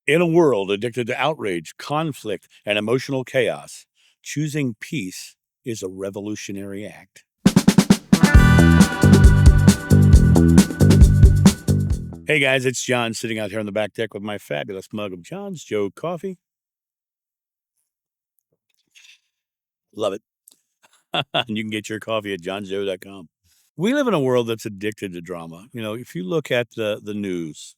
In a world addicted to outrage, conflict, and emotional chaos, choosing peace is a revolutionary act. Hey guys, it's John sitting out here on the back deck with my fabulous mug of John's Joe coffee. Love it. And you can get your coffee at johnsjoe.com. We live in a world that's addicted to drama. If you look at the news,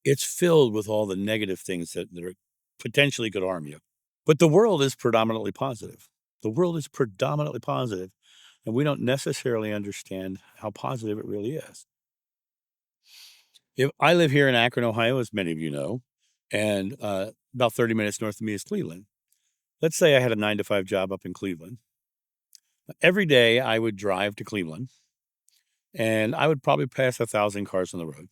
it's filled with all the negative things that are potentially could harm you. But the world is predominantly positive. The world is predominantly positive, and we don't necessarily understand how positive it really is. If I live here in Akron, Ohio, as many of you know, and about 30 minutes north of me is Cleveland. Let's say I had a 9 to 5 job up in Cleveland. Every day I would drive to Cleveland, and I would probably pass 1,000 cars on the road.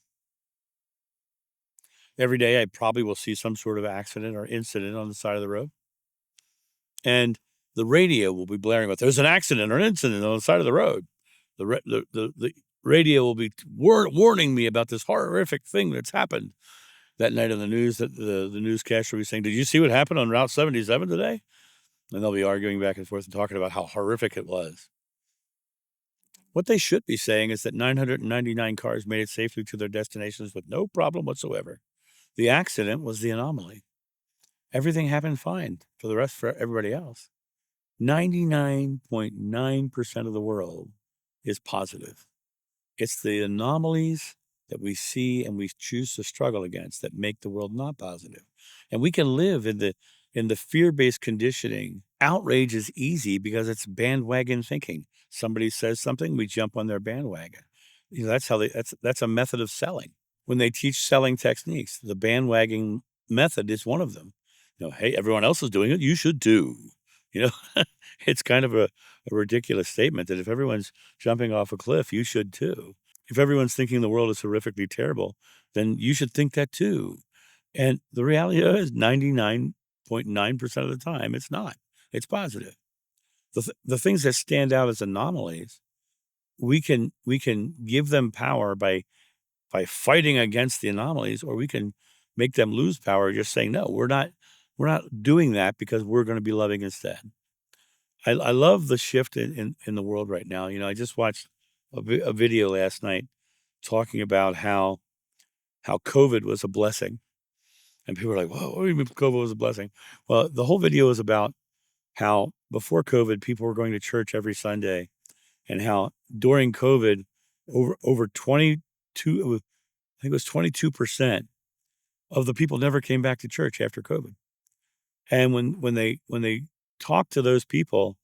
Every day I probably will see some sort of accident or incident on the side of the road. And the radio will be blaring with, there's an accident or an incident on the side of the road. The radio will be warning me about this horrific thing that's happened that night on the news. That the newscaster will be saying, did you see what happened on Route 77 today? And they'll be arguing back and forth and talking about how horrific it was. What they should be saying is that 999 cars made it safely to their destinations with no problem whatsoever. The accident was the anomaly. Everything happened fine for everybody else. 99.9% of the world is positive. It's the anomalies that we see and we choose to struggle against that make the world not positive. And we can live in the fear-based conditioning. Outrage is easy because it's bandwagon thinking. Somebody says something, we jump on their bandwagon. That's a method of selling. When they teach selling techniques, the bandwagon method is one of them. Hey, everyone else is doing it, you should too. It's kind of a ridiculous statement that if everyone's jumping off a cliff, you should too. If everyone's thinking the world is horrifically terrible, then you should think that too. And the reality is 99.9% of the time, it's not. It's positive. The things that stand out as anomalies, we can give them power by fighting against the anomalies, or we can make them lose power just saying, no, we're not doing that because we're going to be loving instead. I love the shift in the world right now. I just watched a video last night talking about how COVID was a blessing. And people were like, whoa, what do you mean COVID was a blessing? Well, the whole video is about how before COVID, people were going to church every Sunday, and how during COVID, over 22, I think it was 22% of the people never came back to church after COVID. And when they talked to those people,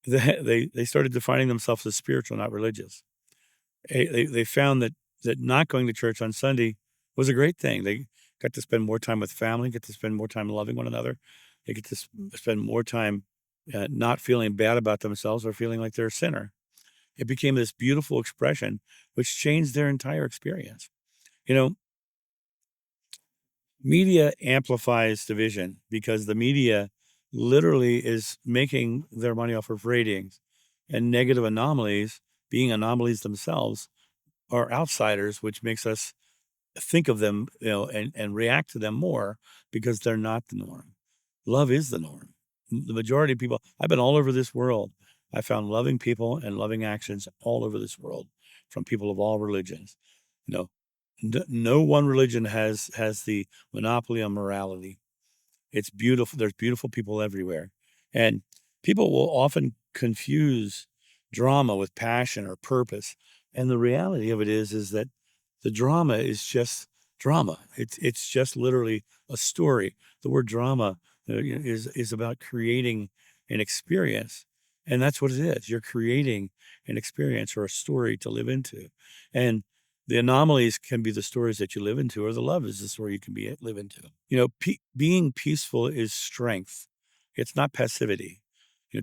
they started defining themselves as spiritual, not religious. They found that not going to church on Sunday was a great thing. They got to spend more time with family, get to spend more time loving one another. They get to spend more time not feeling bad about themselves or feeling like they're a sinner. It became this beautiful expression, which changed their entire experience. Media amplifies division because the media literally is making their money off of ratings, and negative anomalies, being anomalies themselves, are outsiders, which makes us think of them, and react to them more because they're not the norm. Love is the norm. The majority of people, I've been all over this world. I found loving people and loving actions all over this world from people of all religions. No one religion has the monopoly on morality. It's beautiful. There's beautiful people everywhere. And people will often confuse drama with passion or purpose. And the reality of it is that the drama is just drama. It's just literally a story. The word drama is about creating an experience. And that's what it is. You're creating an experience or a story to live into. And the anomalies can be the stories that you live into, or the love is the story you can live into. Being peaceful is strength. It's not passivity.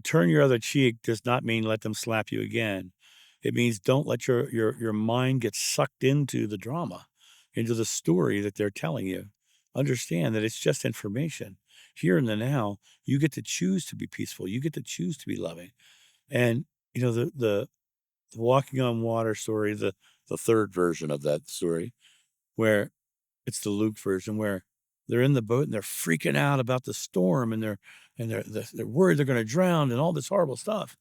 Turn your other cheek does not mean let them slap you again. It means don't let your mind get sucked into the drama, into the story that they're telling you. Understand that it's just information. Here in the now, you get to choose to be peaceful. You get to choose to be loving. And, the walking on water story, the third version of that story, where It's the Luke version where they're in the boat and they're freaking out about the storm and they're worried they're going to drown and all this horrible stuff.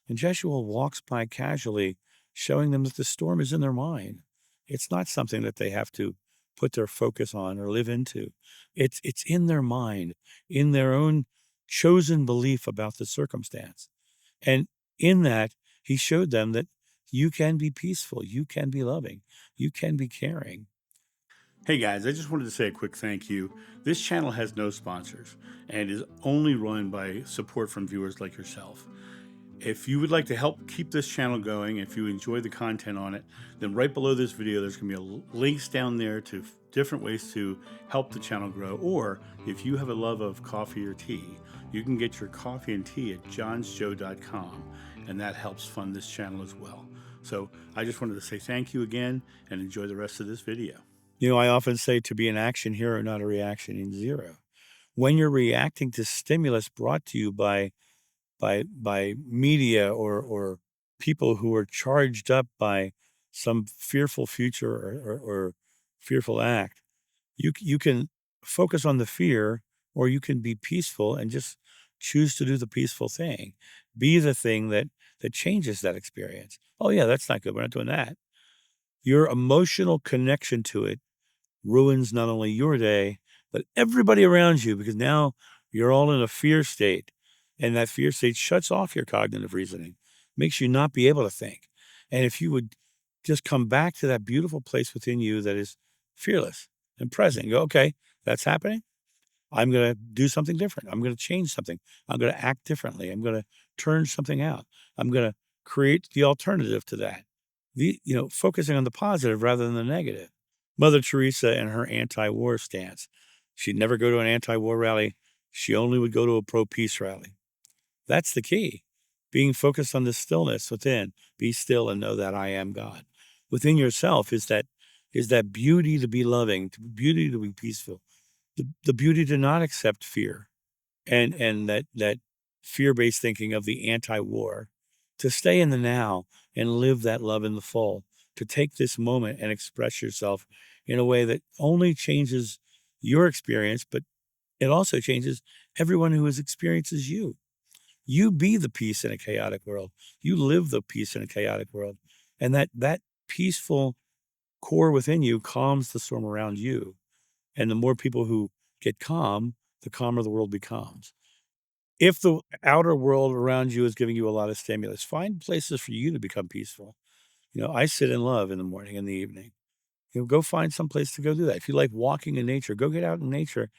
And Jeshua walks by casually, showing them that the storm is in their mind. It's not something that they have to put their focus on or live into. It's in their mind, in their own chosen belief about the circumstance. And in that, he showed them that you can be peaceful, you can be loving, you can be caring. Hey guys, I just wanted to say a quick thank you. This channel has no sponsors and is only run by support from viewers like yourself. If you would like to help keep this channel going, if you enjoy the content on it, then right below this video, there's going to be links down there to different ways to help the channel grow. Or if you have a love of coffee or tea, you can get your coffee and tea at johnsjoe.com, and that helps fund this channel as well. So I just wanted to say thank you again and enjoy the rest of this video. I often say to be an action hero, not a reaction zero. When you're reacting to stimulus brought to you by media or people who are charged up by some fearful future or fearful act, you can focus on the fear, or you can be peaceful and just choose to do the peaceful thing. Be the thing that changes that experience. Oh yeah, that's not good. We're not doing that. Your emotional connection to it ruins not only your day, but everybody around you, because now you're all in a fear state. And that fear state shuts off your cognitive reasoning, makes you not be able to think. And if you would just come back to that beautiful place within you that is fearless and present, go, okay, that's happening. I'm going to do something different. I'm going to change something. I'm going to act differently. I'm going to turn something out. I'm going to create the alternative to that. Focusing on the positive rather than the negative. Mother Teresa and her anti-war stance. She'd never go to an anti-war rally. She only would go to a pro-peace rally. That's the key. Being focused on the stillness within. Be still and know that I am God. Within yourself is that beauty to be loving, beauty to be peaceful, the beauty to not accept fear, and that fear-based thinking of the anti-war, to stay in the now and live that love in the full, to take this moment and express yourself in a way that only changes your experience, but it also changes everyone who experiences you. You be the peace in a chaotic world. You live the peace in a chaotic world. And that peaceful core within you calms the storm around you. And the more people who get calm, the calmer the world becomes. If the outer world around you is giving you a lot of stimulus, find places for you to become peaceful. I sit in love in the morning and the evening. Go find some place to go do that. If you like walking in nature, go get out in nature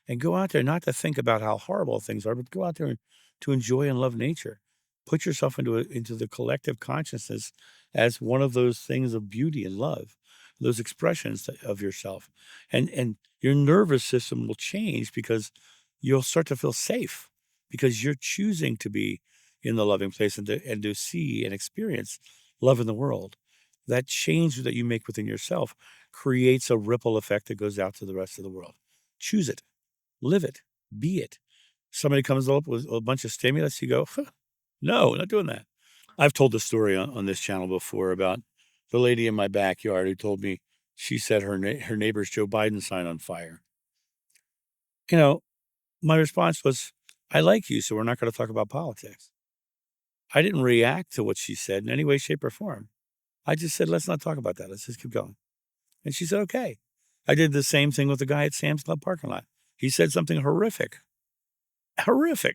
and go out there not to think about how horrible things are, but go out there to enjoy and love nature. Put yourself into the collective consciousness as one of those things of beauty and love, those expressions of yourself. And your nervous system will change because you'll start to feel safe because you're choosing to be in the loving place and to see and experience love in the world. That change that you make within yourself creates a ripple effect that goes out to the rest of the world. Choose it, live it, be it. Somebody comes up with a bunch of stimulus, you go, no, not doing that. I've told the story on this channel before about the lady in my backyard who told me she set her neighbor's Joe Biden sign on fire. My response was, I like you, so we're not going to talk about politics. I didn't react to what she said in any way, shape, or form. I just said, let's not talk about that. Let's just keep going. And she said, okay. I did the same thing with the guy at Sam's Club parking lot. He said something horrific,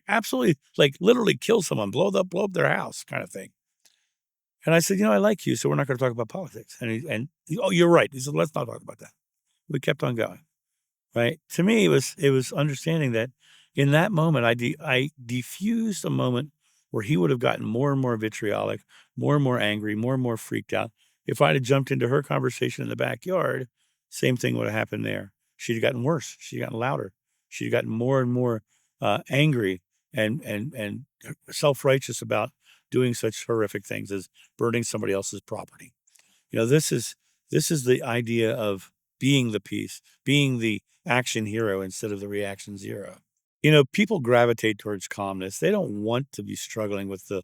absolutely, like literally kill someone, blow up their house kind of thing. And I said, I like you, so we're not going to talk about politics. And oh, you're right. He said, let's not talk about that. We kept on going. Right. To me, it was understanding that in that moment, I diffused a moment where he would have gotten more and more vitriolic, more and more angry, more and more freaked out. If I'd have jumped into her conversation in the backyard, same thing would have happened there. She'd have gotten worse. She'd gotten louder. She'd gotten more and more angry and self-righteous about doing such horrific things as burning somebody else's property. This is the idea of being the peace, being the action hero instead of the reaction zero. People gravitate towards calmness. They don't want to be struggling with the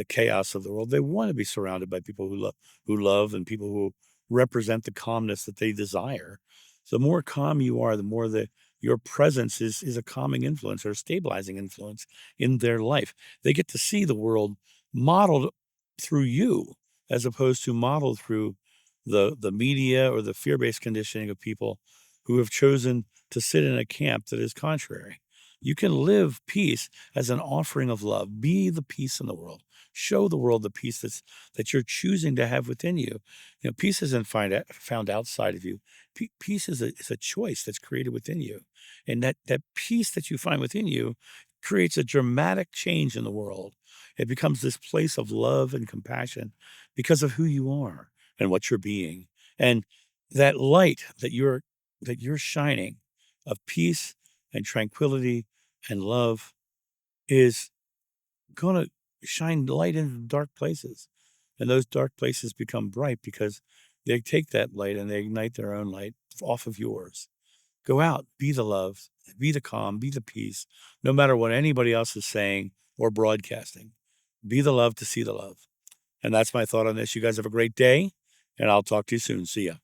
chaos of the world. They want to be surrounded by people who love and people who represent the calmness that they desire. So the more calm you are, the more that your presence is a calming influence or a stabilizing influence in their life. They get to see the world modeled through you as opposed to modeled through the media or the fear-based conditioning of people who have chosen to sit in a camp that is contrary. You can live peace as an offering of love. Be the peace in the world. Show the world the peace that you're choosing to have within you. You know, peace isn't found outside of you. Peace is a choice that's created within you, and that peace that you find within you creates a dramatic change in the world. It becomes this place of love and compassion because of who you are and what you're being, and that light that you're shining of peace and tranquility and love is going to shine light into dark places. And those dark places become bright because they take that light and they ignite their own light off of yours. Go out, be the love, be the calm, be the peace, no matter what anybody else is saying or broadcasting. Be the love to see the love. And that's my thought on this. You guys have a great day, and I'll talk to you soon. See ya.